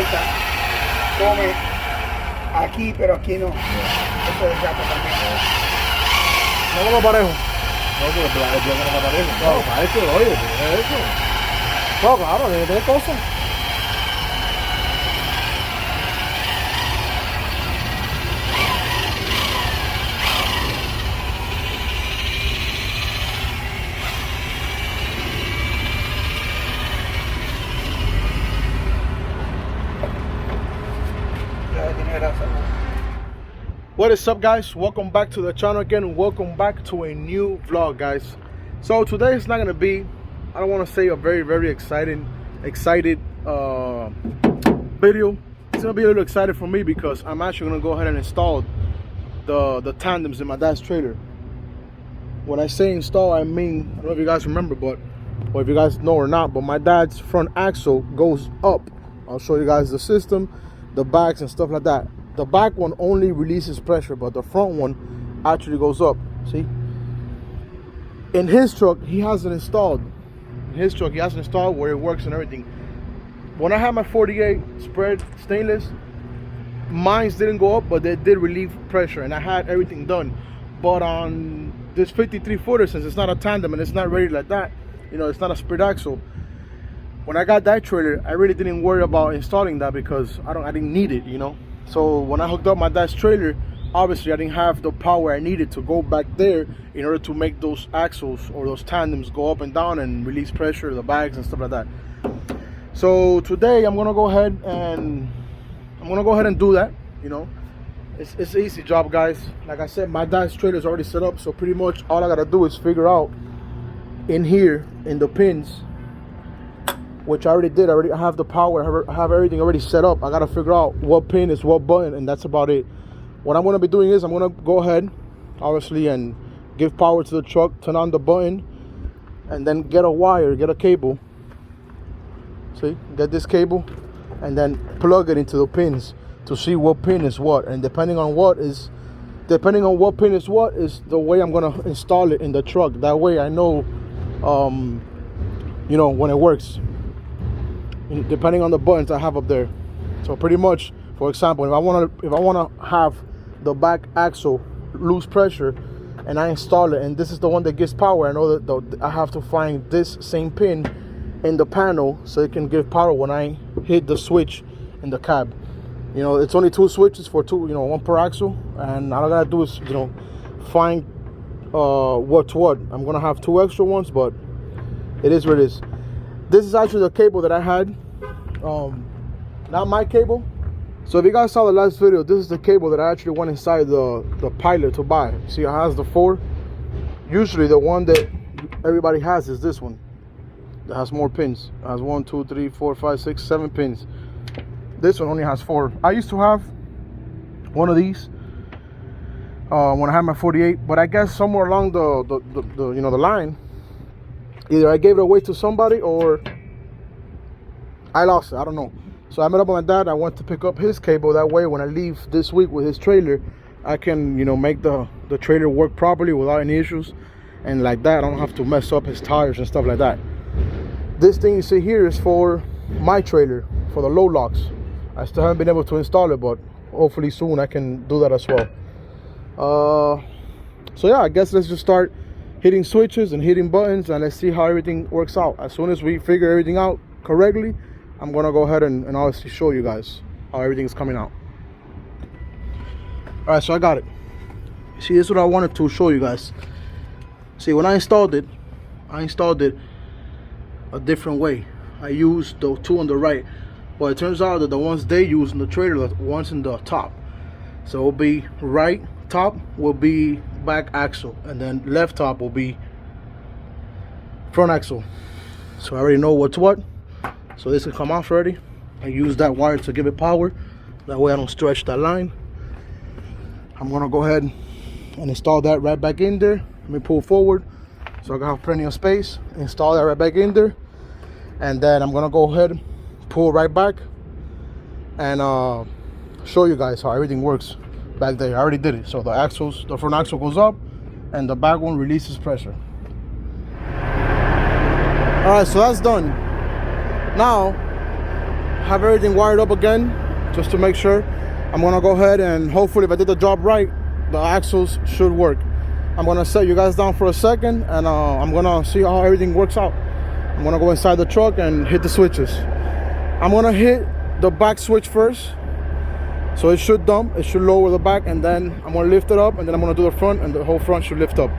vuelta, come aquí, pero aquí no. Eso desgasta también. No como parejo. No, porque el plan no está parejo. No, para eso, oye, es eso. No, claro, debe tener cosas. What is up, guys? Welcome back to the channel again, and welcome back to a new vlog, guys. So today is not gonna be, I don't want to say a very excited video. It's gonna be a little excited for me because I'm actually gonna go ahead and install the tandems in my dad's trailer. When I say install, I mean, I don't know if you guys remember, but or if you guys know or not, but my dad's front axle goes up. I'll show you guys the system, the backs and stuff like that. The back one only releases pressure, but the front one actually goes up. See? In his truck, he has it installed. In his truck, he has it installed where it works and everything. When I had my 48 spread stainless, mine didn't go up, but they did relieve pressure, and I had everything done. But on this 53 footer, since it's not a tandem and it's not ready like that, you know, it's not a spread axle. When I got that trailer, I really didn't worry about installing that because I didn't need it, you know. So when I hooked up my dad's trailer, obviously I didn't have the power I needed to go back there in order to make those axles or those tandems go up and down and release pressure, the bags and stuff like that. So today I'm gonna go ahead and do that. You know, it's an easy job, guys. Like I said, my dad's trailer is already set up, so pretty much all I gotta do is figure out in here in the pins, which I already did. I already have the power. I have everything already set up. I gotta figure out what pin is what button, and that's about it. What I'm gonna be doing is I'm gonna go ahead, obviously, and give power to the truck, turn on the button, and then get a wire, get a cable. See, get this cable, and then plug it into the pins to see what pin is what. And depending on what pin is what is the way I'm gonna install it in the truck. That way I know, you know, when it works, depending on the buttons I have up there. So pretty much, for example, if I wanna have the back axle lose pressure and I install it, and this is the one that gives power, I know that I have to find this same pin in the panel so it can give power when I hit the switch in the cab. You know, it's only 2 switches for one per axle, and all I gotta do is, you know, find what's what. I'm gonna have 2 extra ones, but it is what it is. This is actually the cable that I had, not my cable. So if you guys saw the last video, this is the cable that I actually went inside the Pilot to buy. See, it has the 4. Usually the one that everybody has is this one. That has more pins. It has 1, 2, 3, 4, 5, 6, 7 pins. This one only has 4. I used to have one of these when I had my 48, but I guess somewhere along the line, either I gave it away to somebody or I lost it. I don't know. So I met up with my dad. I went to pick up his cable. That way, when I leave this week with his trailer, I can, you know, make the trailer work properly without any issues. And like that, I don't have to mess up his tires and stuff like that. This thing you see here is for my trailer, for the low locks. I still haven't been able to install it, but hopefully soon I can do that as well. So yeah, I guess let's just start hitting switches and hitting buttons, and let's see how everything works out. As soon as we figure everything out correctly, I'm gonna go ahead and obviously show you guys how everything's coming out. All right, so I got it. See, this is what I wanted to show you guys. See, when I installed it a different way. I used the 2 on the right, but it turns out that the ones they use in the trailer are the ones in the top. So it'll be right top will be back axle, and then left top will be front axle. So I already know what's what. So this can come off already. I use that wire to give it power. That way I don't stretch that line. I'm gonna go ahead and install that right back in there. Let me pull forward so I can have plenty of space. Install that right back in there. And then I'm gonna go ahead, pull right back, and show you guys how everything works back there. I already did it. So the front axle goes up, and the back one releases pressure. All right, so that's done. Now have everything wired up again just to make sure. I'm gonna go ahead and hopefully if I did the job right, the axles should work. I'm gonna set you guys down for a second and I'm gonna see how everything works out. I'm gonna go inside the truck and hit the switches. I'm gonna hit the back switch first. So it should dump, it should lower the back, and then I'm gonna lift it up, and then I'm gonna do the front, and the whole front should lift up.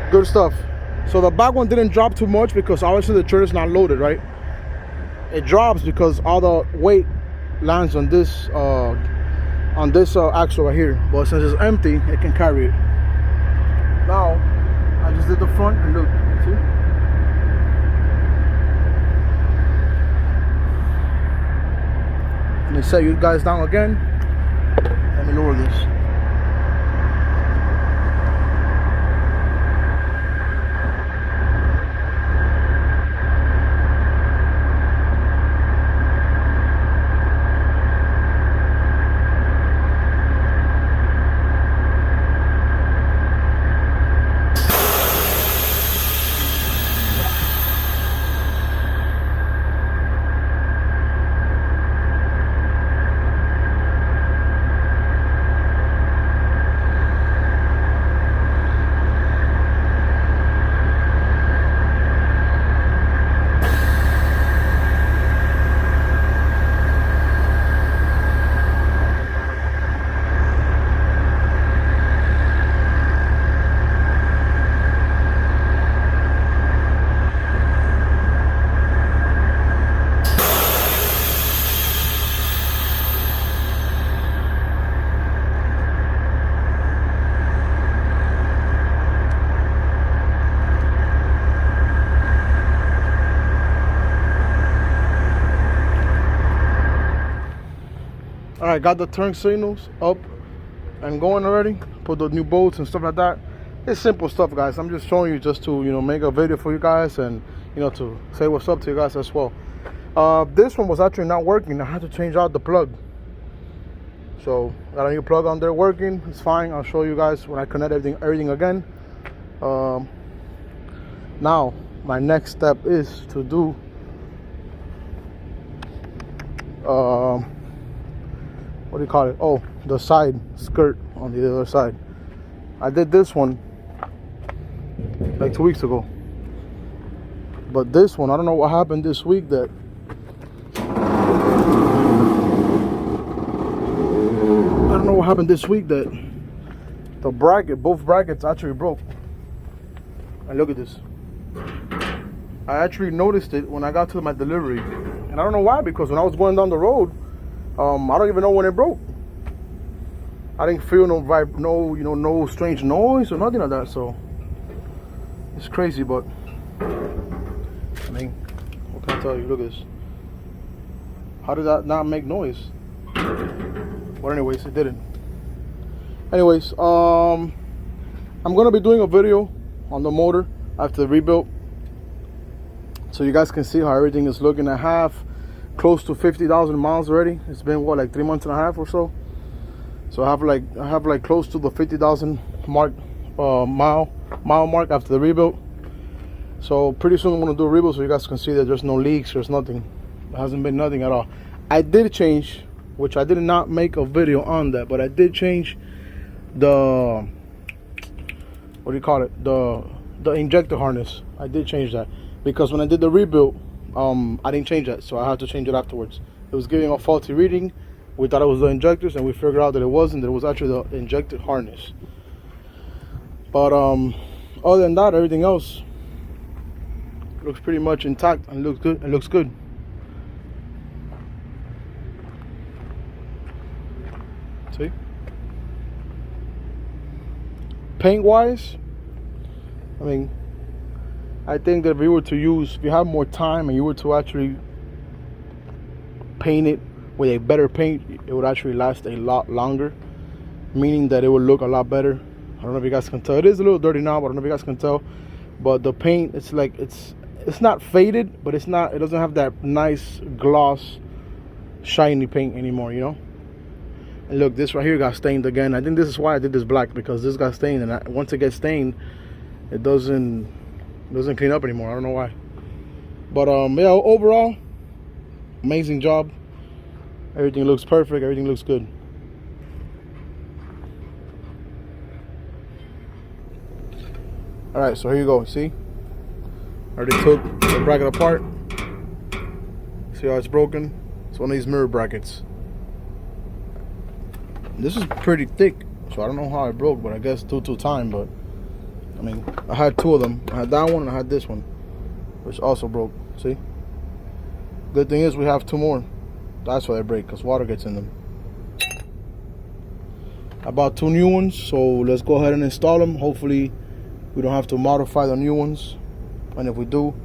Good stuff. So the back one didn't drop too much because obviously the trailer's not loaded, right? It drops because all the weight lands on this axle right here. But since it's empty, it can carry it. Now, I just did the front and look, see? Let me set you guys down again. Let me lower this. Alright, got the turn signals up and going already. Put the new bolts and stuff like that. It's simple stuff, guys. I'm just showing you just to, make a video for you guys and, to say what's up to you guys as well. This one was actually not working. I had to change out the plug. So, got a new plug on there working. It's fine. I'll show you guys when I connect everything again. Now, my next step is to do what do you call it? Oh, the side skirt on the other side. I did this one like 2 weeks ago, but this one, I don't know what happened this week that the bracket, both brackets actually broke. And look at this. I actually noticed it when I got to my delivery, and I don't know why, because when I was going down the road, I don't even know when it broke. I didn't feel no strange noise or nothing like that. So it's crazy, but I mean, what can I tell you? Look at this. How did that not make noise? But anyways, it didn't. Anyways, I'm gonna be doing a video on the motor after the rebuild, so you guys can see how everything is looking. I have close to 50,000 miles already. It's been what, like 3 months and a half or so. So I have like close to the 50,000 mark, mile mark after the rebuild. So pretty soon I'm gonna do a rebuild so you guys can see that there's no leaks, there's nothing. There hasn't been nothing at all. I did change, which I did not make a video on that, but I did change the, what do you call it? The injector harness. I did change that because when I did the rebuild, I didn't change that, so I had to change it afterwards. It was giving a faulty reading. We thought it was the injectors, and we figured out that it wasn't. That it was actually the injected harness. But other than that, everything else looks pretty much intact and looks good. It looks good. See? Paint wise, I mean, I think that if you have more time and you were to actually paint it with a better paint, it would actually last a lot longer, meaning that it would look a lot better. I don't know if you guys can tell. It is a little dirty now, but I don't know if you guys can tell. But the paint, it's like it's not faded, but it doesn't have that nice gloss, shiny paint anymore, you know. And look, this right here got stained again. I think this is why I did this black, because this got stained, and once it gets stained, it doesn't clean up anymore. I don't know why. But yeah, overall, amazing job. Everything looks perfect. Everything looks good. All right, so here you go. See, I already took the bracket apart. See how it's broken? It's one of these mirror brackets. This is pretty thick, so I don't know how it broke, but I guess due to time. But I mean, I had two of them. I had that one and I had this one, which also broke. See? Good thing is we have two more. That's why they break, because water gets in them. I bought two new ones, so let's go ahead and install them. Hopefully we don't have to modify the new ones, and if we do,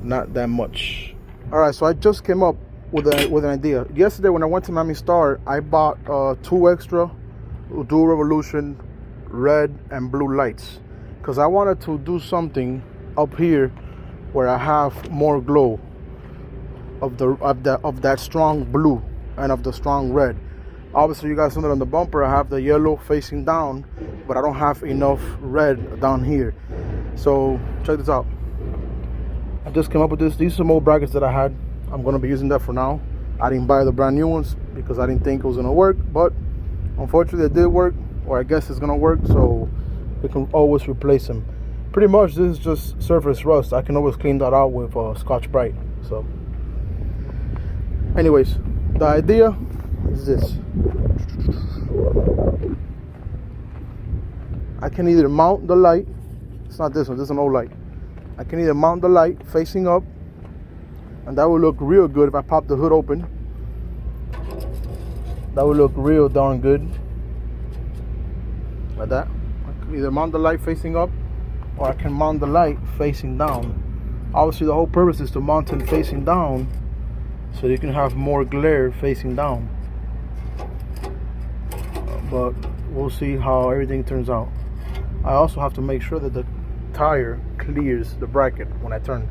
not that much. All right, so I just came up with an idea. Yesterday when I went to Miami Star, I bought two extra Dual Revolution red and blue lights, because I wanted to do something up here where I have more glow of that strong blue and of the strong red. Obviously you guys know that on the bumper I have the yellow facing down, but I don't have enough red down here. So check this out. I just came up with this. These are some old brackets that I had. I'm going to be using that for now. I didn't buy the brand new ones because I didn't think it was going to work, but unfortunately it did work, or I guess it's going to work, so we can always replace them. Pretty much this is just surface rust. I can always clean that out with Scotch-Brite. So anyways, the idea is this. I can either mount the light. It's not this one, this is an old light. I can either mount the light facing up, and that will look real good if I pop the hood open. That will look real darn good. Like that. I can either mount the light facing up, or I can mount the light facing down. Obviously the whole purpose is to mount it facing down, so you can have more glare facing down. But we'll see how everything turns out. I also have to make sure that the tire clears the bracket when I turn.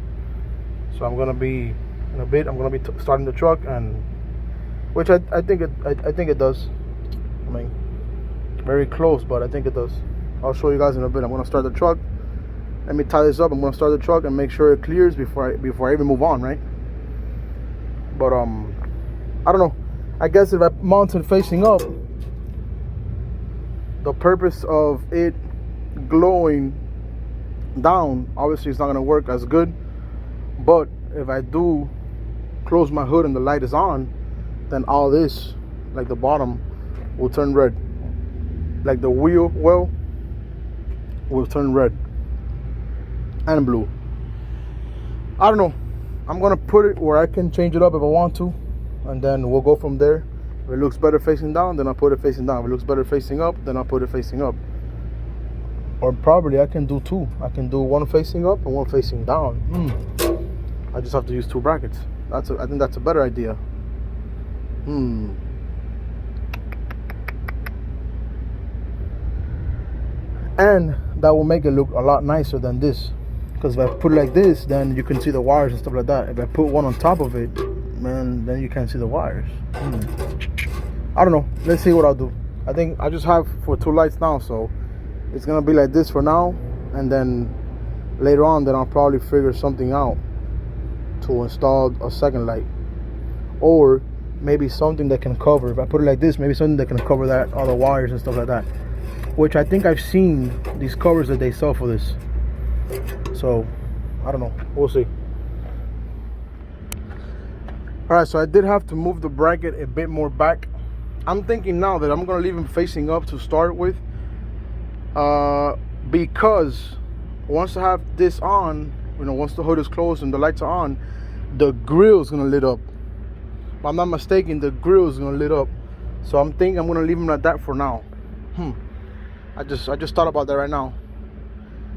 So I'm gonna be in a bit. I'm gonna be starting the truck, and which I think it does. I mean, very close, but I think it does. I'll show you guys in a bit. I'm gonna start the truck. Let me tie this up. I'm gonna start the truck and make sure it clears before I even move on, right? But I don't know. I guess if I mount it facing up, the purpose of it glowing down, obviously it's not gonna work as good. But if I do close my hood and the light is on, then all this, like the bottom, will turn red. Like the wheel well will turn red and blue. I don't know. I'm gonna put it where I can change it up if I want to, and then we'll go from there. If it looks better facing down, then I'll put it facing down. If it looks better facing up, then I'll put it facing up. Or probably I can do two. I can do one facing up and one facing down. I just have to use two brackets. I think that's a better idea. And that will make it look a lot nicer than this. Because if I put it like this, then you can see the wires and stuff like that. If I put one on top of it, man, then you can't see the wires. I don't know. Let's see what I'll do. I think I just have for two lights now, so it's gonna be like this for now, and then later on, then I'll probably figure something out to install a second light, or maybe something that can cover. If I put it like this, maybe something that can cover that, all the wires and stuff like that. Which I think I've seen these covers that they sell for this. So I don't know. We'll see. All right, so I did have to move the bracket a bit more back. I'm thinking now that I'm gonna leave him facing up to start with, because once I have this on, once the hood is closed and the lights are on, the grill's gonna lit up. If I'm not mistaken, the grill's gonna lit up. So I'm thinking I'm gonna leave him like that for now. I just thought about that right now.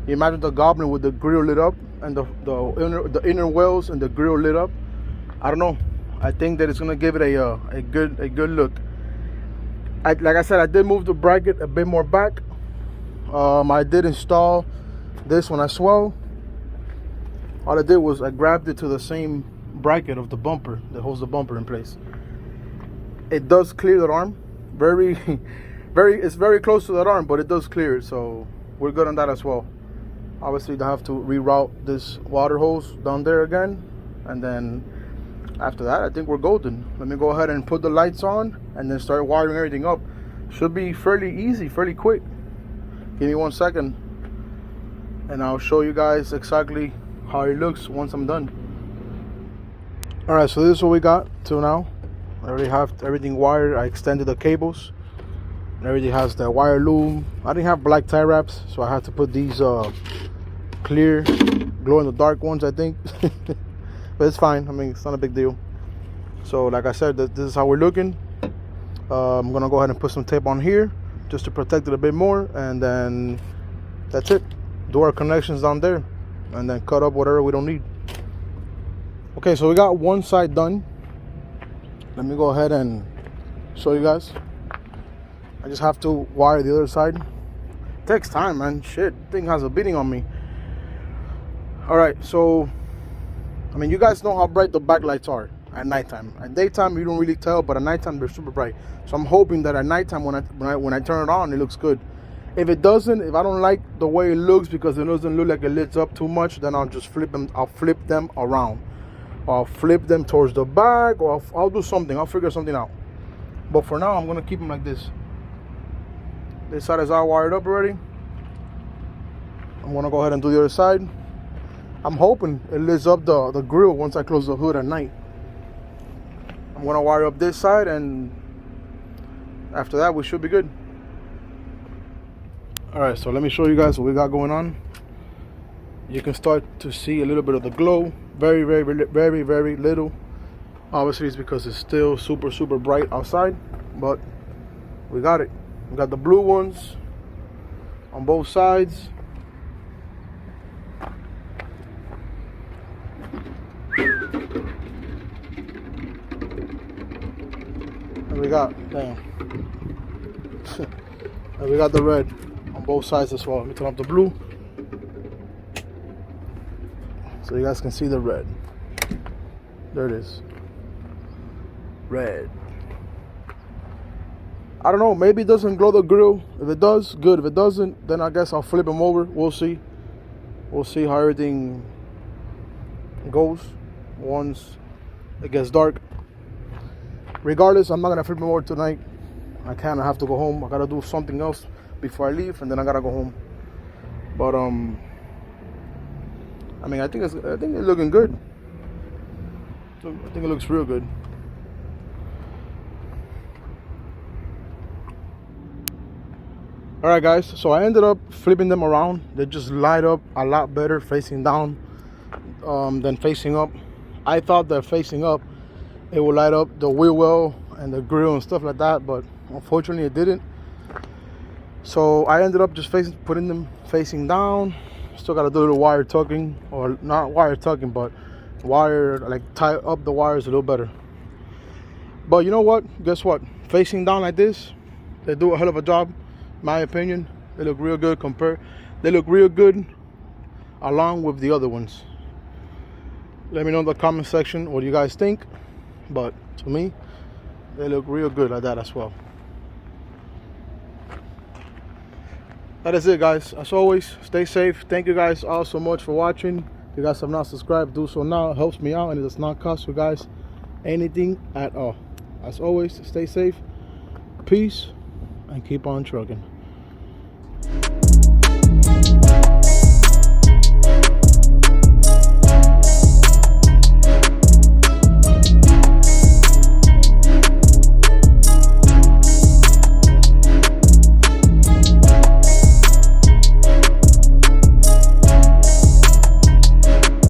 You imagine the Goblin with the grill lit up and the inner wells and the grill lit up. I don't know. I think that it's gonna give it a good look. Like I said, I did move the bracket a bit more back. I did install this one as well. All I did was I grabbed it to the same bracket of the bumper that holds the bumper in place. It does clear the arm. It's very close to that arm, but it does clear it, so we're good on that as well. Obviously, I have to reroute this water hose down there again, and then after that, I think we're golden. Let me go ahead and put the lights on and then start wiring everything up. Should be fairly easy, fairly quick. Give me 1 second and I'll show you guys exactly how it looks once I'm done. All right, so this is what we got till now. I already have everything wired. I extended the cables and everything has the wire loom. I didn't have black tie wraps, so I had to put these clear glow in the dark ones, I think. But it's fine. I mean, it's not a big deal. So like I said, this is how we're looking. I'm gonna go ahead and put some tape on here just to protect it a bit more, and then that's it. Do our connections down there and then cut up whatever we don't need. Okay, so we got one side done. Let me go ahead and show you guys. I just have to wire the other side. It takes time, man. Shit, thing has a beating on me. All right, so I mean, you guys know how bright the backlights are at nighttime. At daytime, you don't really tell, but at nighttime, they're super bright. So I'm hoping that at nighttime, when I turn it on, it looks good. If it doesn't, if I don't like the way it looks because it doesn't look like it lights up too much, then I'll just flip them. I'll flip them around. I'll flip them towards the back, or I'll do something. I'll figure something out. But for now, I'm gonna keep them like this. This side is all wired up already. I'm gonna go ahead and do the other side. I'm hoping it lights up the grill once I close the hood at night. I'm gonna wire up this side, and after that we should be good. All right, so let me show you guys what we got going on. You can start to see a little bit of the glow. Very, very, very, very little. Obviously it's because it's still super bright outside, but we got it. We got the blue ones on both sides. And we got, damn. And we got the red on both sides as well. Let me turn up the blue so you guys can see the red. There it is. Red. I don't know, maybe it doesn't glow the grill. If it does, good. If it doesn't, then I guess I'll flip them over. We'll see. We'll see how everything goes once it gets dark. Regardless, I'm not gonna flip them over tonight. I have to go home. I gotta do something else before I leave, and then I gotta go home. But I mean, I think it's looking good. I think it looks real good. All right, guys. So I ended up flipping them around. They just light up a lot better facing down than facing up. I thought that facing up, it would light up the wheel well and the grill and stuff like that, but unfortunately it didn't. So I ended up just putting them facing down. Still got to do a little wire tucking, or not wire tucking, but wire, like tie up the wires a little better. But you know what? Guess what? Facing down like this, they do a hell of a job, in my opinion. They look real good They look real good along with the other ones. Let me know in the comment section what you guys think. But to me, they look real good like that as well. That is it, guys. As always, stay safe. Thank you guys all so much for watching. If you guys have not subscribed, do so now. It helps me out, and it does not cost you guys anything at all. As always, stay safe, peace, and keep on trucking.